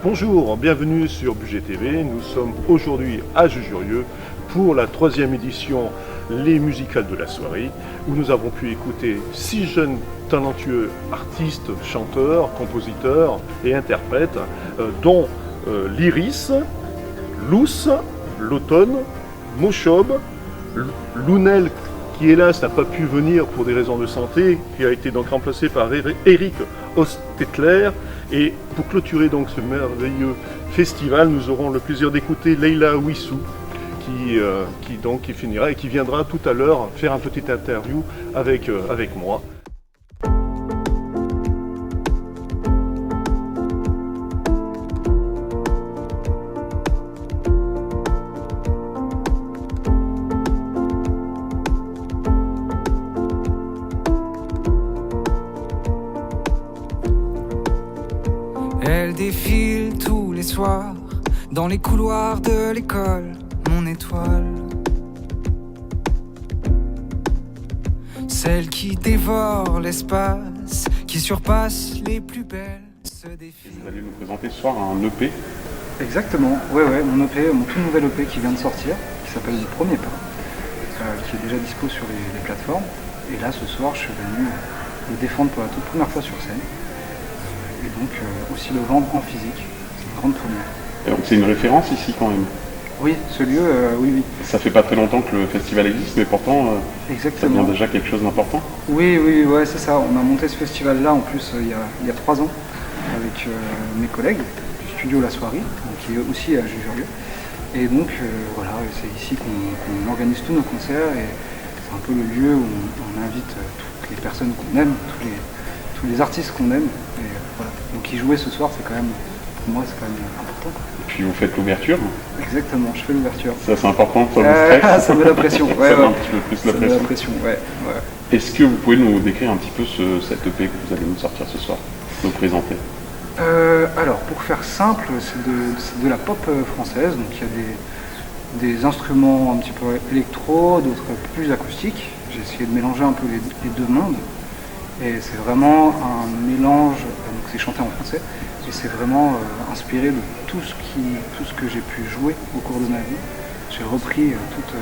Bonjour, bienvenue sur Budget TV. Nous sommes aujourd'hui à Jujurieux pour la 3e édition Les Musicales de la soirée, où nous avons pu écouter 6 jeunes talentueux artistes, chanteurs, compositeurs et interprètes, dont l'Iris, Luce, l'Automne, Mochob, Lounel, qui hélas n'a pas pu venir pour des raisons de santé, qui a été donc remplacé par Eric Ostetler. Et pour clôturer donc ce merveilleux festival, nous aurons le plaisir d'écouter Leila Wissou, qui finira et qui viendra tout à l'heure faire un petit interview avec moi. Elle défile tous les soirs dans les couloirs de l'école, mon étoile. Celle qui dévore l'espace, qui surpasse les plus belles, se défile. Vous allez nous présenter ce soir un EP. Exactement, ouais, mon EP, mon tout nouvel EP qui vient de sortir, qui s'appelle Le Premier Pas, qui est déjà dispo sur les plateformes. Et là, ce soir, je suis venu le défendre pour la toute première fois sur scène. Et donc aussi le vendre en physique, c'est une grande première. Et donc c'est une référence ici quand même. Oui, ce lieu, oui. Ça fait pas très longtemps que le festival existe, mais pourtant ça devient déjà quelque chose d'important. Oui, ouais, c'est ça. On a monté ce festival-là en plus il y a 3 ans avec mes collègues du studio La Soirée, qui est aussi à Jujurieux. Et donc voilà, c'est ici qu'on organise tous nos concerts et c'est un peu le lieu où on invite toutes les personnes qu'on aime, tous les artistes qu'on aime. Et voilà. Donc y jouer ce soir, c'est quand même, pour moi, c'est quand même important. Et puis vous faites l'ouverture. Exactement, je fais l'ouverture. Ça c'est important, ça vous stresse. Ça met la pression. Ça met un petit peu plus la pression. La pression, ouais. Est-ce que vous pouvez nous décrire un petit peu cet EP que vous allez nous sortir ce soir, nous présenter? Alors, pour faire simple, c'est de la pop française, donc il y a des instruments un petit peu électro, d'autres plus acoustiques. J'ai essayé de mélanger un peu les deux mondes. Et c'est vraiment un mélange, donc c'est chanté en français, et c'est vraiment inspiré de tout ce que j'ai pu jouer au cours de ma vie. J'ai repris toutes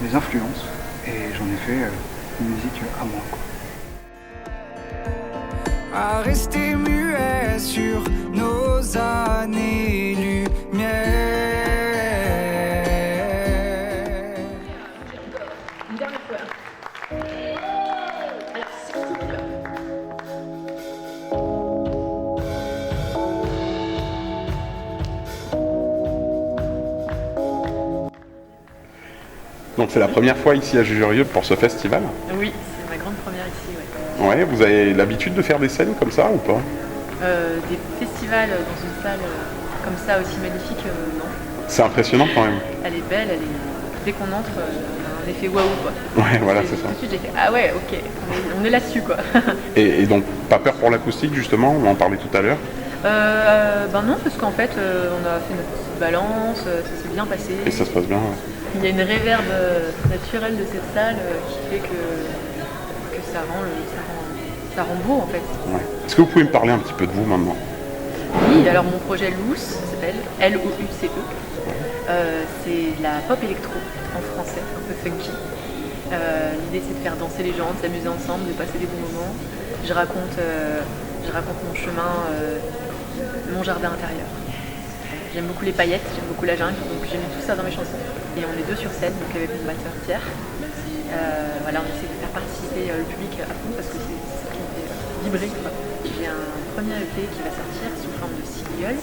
mes influences et j'en ai fait une musique à moi, quoi. À rester muet sur nos années-lumière. Une dernière fois. Alors, s'il te plaît. Donc c'est la première fois ici à Jujurieux pour ce festival. Oui, c'est ma grande première ici, ouais. Ouais, vous avez l'habitude de faire des scènes comme ça ou pas? Des festivals dans une salle comme ça aussi magnifique, non. C'est impressionnant quand même. Elle est belle, dès qu'on entre, on a un effet waouh, quoi. Ouais, voilà, c'est ça. Tout de suite, j'ai fait, ah ouais, ok, on est là-dessus, quoi. Et donc, pas peur pour l'acoustique justement, on en parlait tout à l'heure. Ben non, parce qu'en fait, on a fait notre petite balance, ça s'est bien passé. Et ça se passe bien, ouais. Il y a une réverbe naturelle de cette salle qui fait que ça rend beau, en fait. Ouais. Est-ce que vous pouvez me parler un petit peu de vous maintenant? Oui, alors mon projet Luce s'appelle L-O-U-C-E. C'est la pop électro en français, un peu funky. L'idée c'est de faire danser les gens, de s'amuser ensemble, de passer des bons moments. Je raconte mon chemin, mon jardin intérieur. J'aime beaucoup les paillettes, j'aime beaucoup la jungle, donc j'ai mis tout ça dans mes chansons. Et on est 2 sur scène, donc avec mon batteur Pierre. Voilà, on essaie de faire participer le public à fond parce que c'est ça qui me fait vibrer, quoi. J'ai un premier EP qui va sortir sous forme de single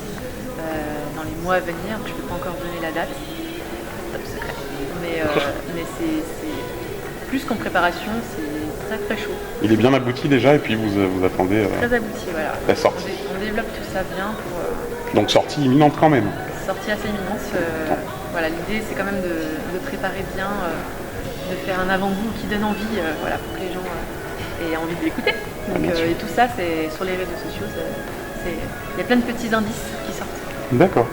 dans les mois à venir. Je ne peux pas encore donner la date, c'est top secret. Mais c'est plus qu'en préparation, c'est très chaud. Il est bien abouti déjà et puis vous attendez très abouti, voilà. la sortie. On développe tout ça bien pour... Donc sortie imminente quand même. Sortie assez imminente. Voilà, l'idée c'est quand même de préparer bien, de faire un avant-goût qui donne envie, voilà, pour que les gens aient envie de l'écouter. Donc, et tout ça, c'est sur les réseaux sociaux, il y a plein de petits indices qui sortent. D'accord.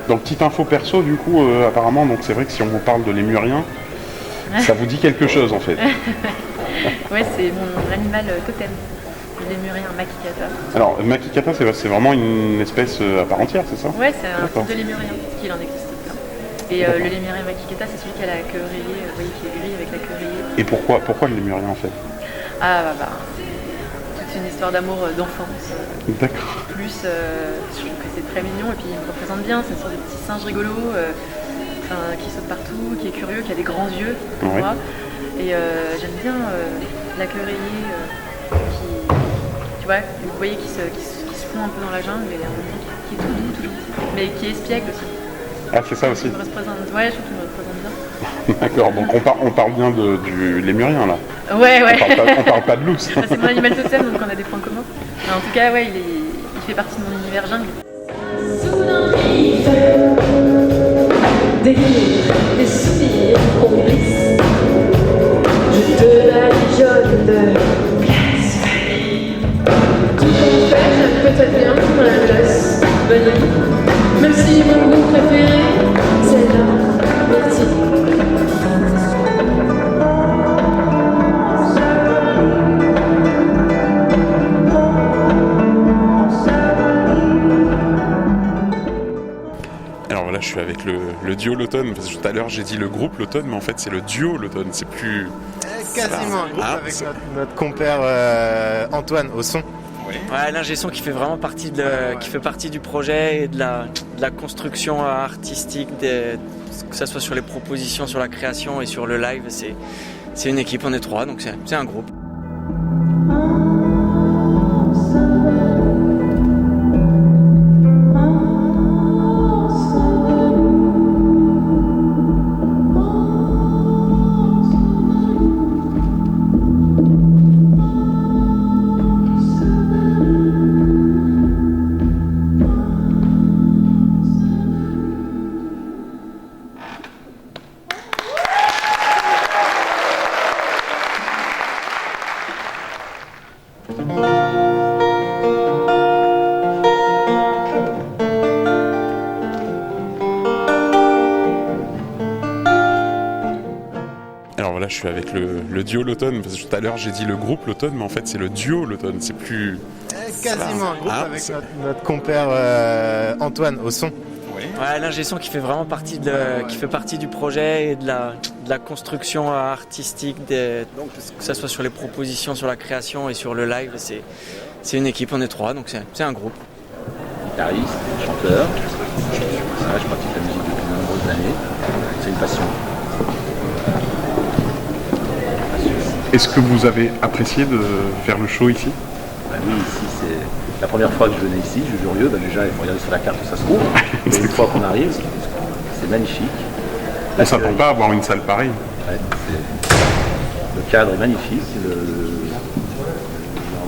Donc petite info perso du coup, apparemment, donc c'est vrai que si on vous parle de lémurien, ça vous dit quelque chose en fait. Ouais, c'est mon animal totem. lémurien makikata. Alors, Makikata, c'est vraiment une espèce à part entière, c'est ça? Ouais, c'est un D'accord. type de lémurien, qu'il en existe plein. Et le lémurien makikata, c'est celui qui a la queue rayée, vous voyez, qui est gris avec la queue rayée. Et pourquoi le lémurien en fait? Ah c'est toute une histoire d'amour d'enfance. D'accord. Plus, je trouve que c'est très mignon et puis il me représente bien, c'est une sorte de petit singe rigolo qui saute partout, qui est curieux, qui a des grands yeux pour Ouais. moi. Et j'aime bien la queue rayée tu vois, vous voyez qui se fond un peu dans la jungle et en même temps qui est tout doux, tout gentil, mais qui est espiègle aussi. Ah, c'est ça aussi. Il me représente, ouais, je trouve qu'il me représente bien. D'accord, donc on parle bien du lémurien là. Ouais. On parle pas de l'ours. C'est mon animal totem, donc on a des points communs. Mais en tout cas, ouais, il fait partie de mon univers jungle. Des rires, des souvenirs complices. Je te badigeonne de blasphème. Tout en fait, j'aime peut-être bien pour la glace vanille. Même si mon goût préféré, c'est la myrtille. Alors voilà, je suis avec le duo l'automne, parce que tout à l'heure j'ai dit le groupe l'automne, mais en fait c'est le duo l'automne, c'est plus... Quasiment un groupe Ah, avec c'est- notre compère Antoine au son. Ouais, l'ingé son qui fait vraiment partie qui fait partie du projet et de la construction artistique, que ça soit sur les propositions, sur la création et sur le live. C'est une équipe, on est 3, donc c'est un groupe. Alors voilà, je suis avec le duo l'automne, parce que tout à l'heure j'ai dit le groupe l'automne, mais en fait c'est le duo l'automne, c'est plus... Quasiment un groupe Ah, avec c'est- notre compère Antoine au son. Ouais, l'ingé son qui fait vraiment partie qui fait partie du projet et de la construction artistique, que ça soit sur les propositions, sur la création et sur le live. C'est une équipe, on est 3, donc c'est un groupe. Guitariste, chanteur. Voilà, je pratique la musique depuis de nombreuses années. C'est une passion. Est-ce que vous avez apprécié de faire le show ici? Bah oui, ici c'est la première fois que je venais ici, Jujurieux. Bah déjà, il faut regarder sur la carte où ça se trouve. Et une fois qu'on arrive, c'est magnifique. On s'attend pas à avoir une salle pareille. Ouais, le cadre est magnifique,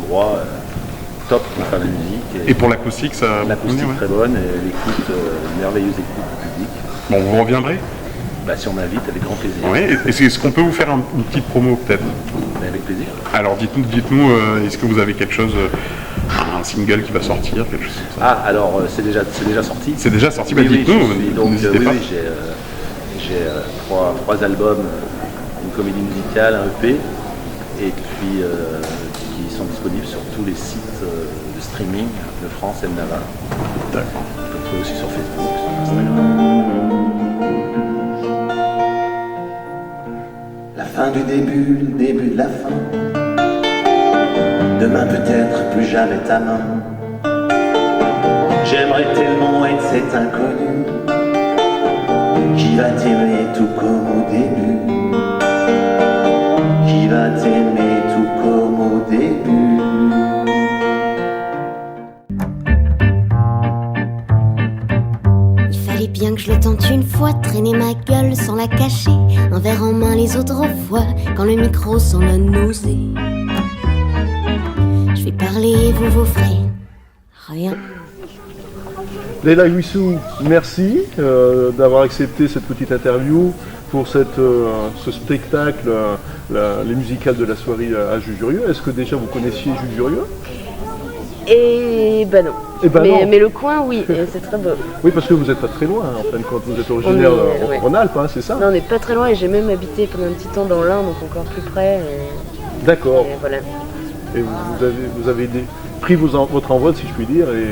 l'endroit top pour faire la musique. Et pour l'acoustique, ça... L'acoustique ouais. très bonne, et l'écoute, merveilleuse écoute du public. Bon, vous reviendrez? Bah, si on m'invite, avec grand plaisir. Oui, est-ce qu'on peut vous faire une petite promo peut-être? Mais avec plaisir. Alors dites-nous, est-ce que vous avez quelque chose, un single qui va sortir, quelque chose comme ça? Ah, alors c'est déjà sorti. C'est déjà sorti, Oui, bah, oui, dites-nous, je suis donc, n'hésitez pas. j'ai trois albums, une comédie musicale, un EP, et puis qui sont disponibles sur tous les sites de streaming de France et de Navarre. D'accord. On peut le trouver aussi sur Facebook, sur Instagram. La fin du début, le début de la fin. Demain peut-être plus jamais ta main. J'aimerais tellement être cet inconnu qui va t'aimer tout comme au début. Qui va t'aimer tout comme au début. Il fallait bien que je le tente une fois, traîner ma gueule sans la cacher, un verre en main les autres fois, quand le micro sent la nausée. Je vais parler, vous ferez rien. Leila Huissou, merci d'avoir accepté cette petite interview pour ce spectacle, les musicales de la soirée à Jujurieux. Est-ce que déjà vous connaissiez Jujurieux? Et ben non. Eh ben non. Mais le coin, oui, et c'est très beau. Oui, parce que vous n'êtes pas très loin, en fin de compte. Vous êtes originaire ouais. en Alpes, hein, c'est ça? Non, on n'est pas très loin et j'ai même habité pendant un petit temps dans l'Ain, donc encore plus près. D'accord. Et voilà. Et vous avez pris votre envol, si je puis dire. Et...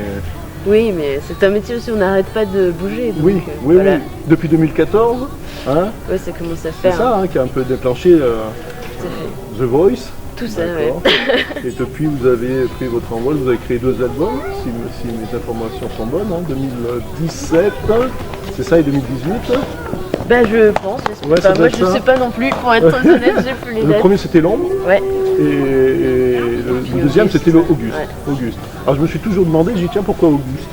Oui, mais c'est un métier aussi, on n'arrête pas de bouger. Donc, oui, voilà. oui. Depuis 2014, hein, ouais, ça commence à c'est faire. ça qui a un peu déclenché The Voice. Tout ça, ouais. Et depuis, vous avez pris votre envol, vous avez créé 2 albums, si mes informations sont bonnes, en 2017, c'est ça, et 2018. Bah je pense, Ouais, moi je sais pas non plus, pour être très honnête, j'ai plus les dates. Le premier c'était l'ombre, ouais. et le deuxième c'était l'Auguste. Ouais. Auguste. Alors je me suis toujours demandé, j'ai dit tiens pourquoi Auguste?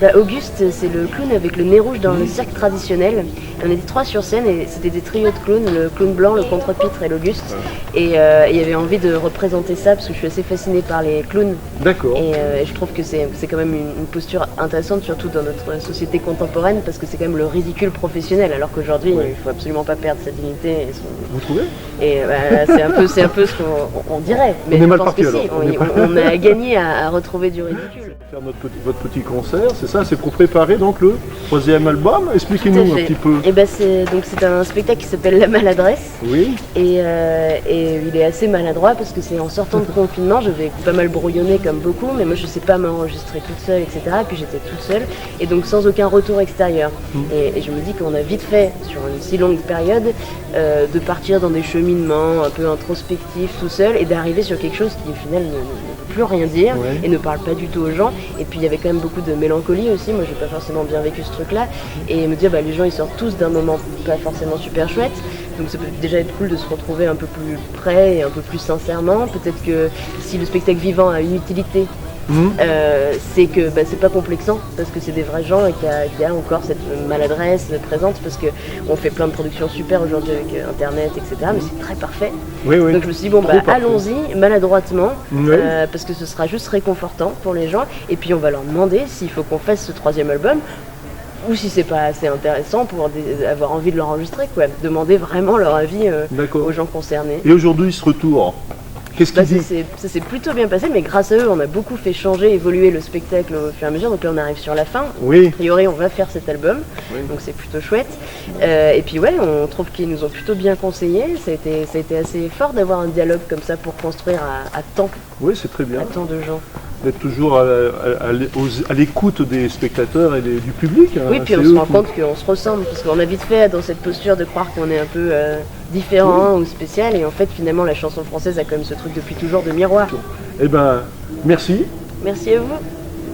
Bah, Auguste, c'est le clown avec le nez rouge dans le cirque traditionnel. On était 3 sur scène et c'était des trios de clowns, le clown blanc, le contre-pitre et l'Auguste. Ouais. Et il y avait envie de représenter ça parce que je suis assez fascinée par les clowns. D'accord. Et je trouve que c'est quand même une posture intéressante, surtout dans notre société contemporaine, parce que c'est quand même le ridicule professionnel, alors qu'aujourd'hui, il faut absolument pas perdre sa dignité. Et son... Vous trouvez? Et c'est un peu ce qu'on dirait. Mais on est mal je pense parti, que si, on a gagné à retrouver du ridicule. Faire votre petit concert, c'est ça, c'est pour préparer donc le 3e album. Expliquez-nous un petit peu. Et ben c'est un spectacle qui s'appelle La Maladresse. Oui. Et il est assez maladroit parce que c'est en sortant de confinement, je vais pas mal brouillonner comme beaucoup, mais moi je sais pas m'enregistrer toute seule, etc. Et puis j'étais toute seule et donc sans aucun retour extérieur. Et je me dis qu'on a vite fait sur une si longue période de partir dans des cheminements un peu introspectifs tout seul et d'arriver sur quelque chose qui au final ne peut plus rien dire et ne parle pas du tout aux gens. Et puis il y avait quand même beaucoup de mélancolie aussi, moi j'ai pas forcément bien vécu ce truc là et me dire les gens ils sortent tous d'un moment pas forcément super chouette, donc ça peut déjà être cool de se retrouver un peu plus près et un peu plus sincèrement. Peut-être que si le spectacle vivant a une utilité, c'est que c'est pas complexant parce que c'est des vrais gens et qu'il y a encore cette maladresse présente parce qu'on fait plein de productions super aujourd'hui avec internet, etc. Mais c'est très parfait. Oui. Donc je me suis dit allons-y maladroitement parce que ce sera juste réconfortant pour les gens et puis on va leur demander s'il faut qu'on fasse ce 3e album ou si c'est pas assez intéressant pour avoir envie de l'enregistrer, demander vraiment leur avis aux gens concernés. Et aujourd'hui ce retour, qu'est-ce qu'il dit? Ça s'est plutôt bien passé, mais grâce à eux, on a beaucoup fait changer, évoluer le spectacle au fur et à mesure. Donc là, on arrive sur la fin. Oui. A priori, on va faire cet album, donc c'est plutôt chouette. Et puis on trouve qu'ils nous ont plutôt bien conseillé. Ça a été assez fort d'avoir un dialogue comme ça pour construire à temps. Oui, c'est très bien. À temps de gens. D'être toujours à l'écoute des spectateurs et du public. Oui, puis on se rend compte qu'on se ressemble, parce qu'on a vite fait dans cette posture de croire qu'on est un peu différent ou spécial, et en fait finalement la chanson française a quand même ce truc depuis toujours de miroir. Eh ben, merci. Merci à vous.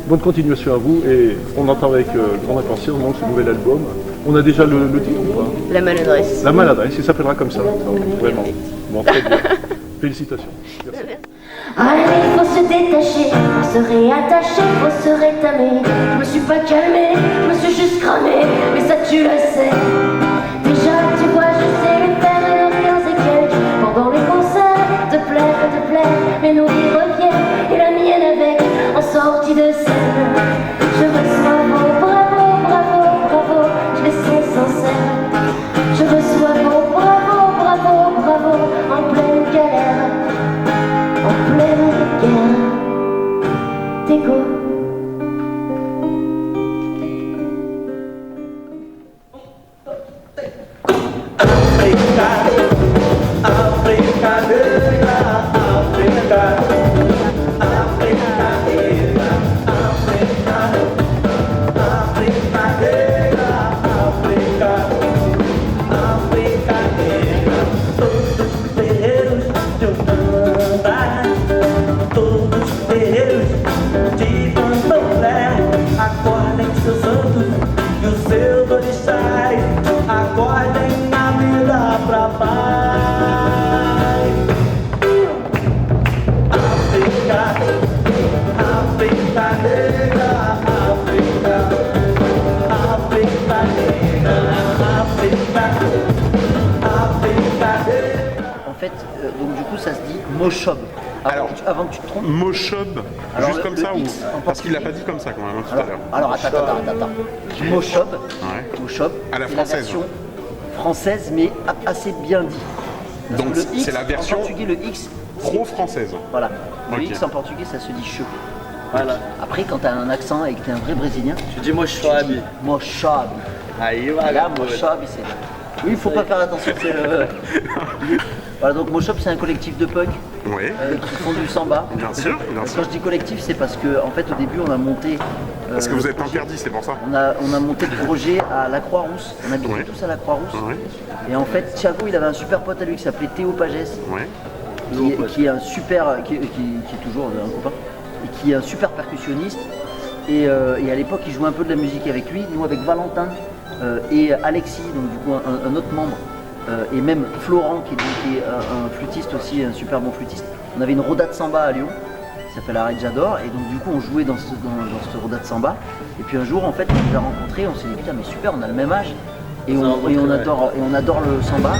Bonne continuation à vous, et on entend avec grande impatience donc ce nouvel album. On a déjà le titre ou pas? La Maladresse. La Maladresse, il s'appellera comme ça, vraiment. Bon, très bien. Félicitations. Merci. Allez, faut se détacher, faut se réattacher, faut se rétamer. Je me suis pas calmé, je me suis juste cramé, mais ça tu le sais. Déjà tu vois, je sais les faire et leurs 15 et quelques. Pendant les concerts, te plaire, mais nous y reviennent. Et la mienne avec, en sortie de scène. Je reçois vos bravo, je les sens sincères. Je reçois vos bravo, en pleine galère. En pleine guerre d'ego. Donc du coup ça se dit Mochob. Avant que tu te trompes. Mochob, juste comme ça ou parce qu'il l'a pas dit comme ça quand même tout à l'heure. Alors attends. Mochob. Mochob. À la française. Version française mais assez bien dit. Parce donc c'est la version en portugais, le X pro-française. Voilà. Le X en portugais ça se dit che. Voilà. Après quand tu as un accent et que tu es un vrai brésilien, tu dis Mochob. Mochob. Aí voilà, Mochob c'est. Oui, il faut pas faire attention, c'est Voilà, donc Moshop c'est un collectif de punk Oui. qui font du samba. Bien sûr, bien sûr. Quand je dis collectif, c'est parce que en fait au début on a monté. Parce que vous êtes interdit, c'est pour ça. On a monté le projet à la Croix-Rousse. On habitait tous à la Croix-Rousse. Et en fait, Thiago, il avait un super pote à lui qui s'appelait Théo Pagès, qui est un super, qui est toujours un copain, et qui est un super percussionniste. Et à l'époque, il jouait un peu de la musique avec lui. Nous, avec Valentin et Alexis, donc du coup un autre membre, et même Florent, qui est un flûtiste aussi, un super bon flûtiste. On avait une roda de samba à Lyon. Ça s'appelle Arrête J'adore, et donc du coup on jouait dans ce roda de samba, et puis un jour en fait on nous a rencontrés, on s'est dit putain mais super, on a le même âge, et on adore le samba.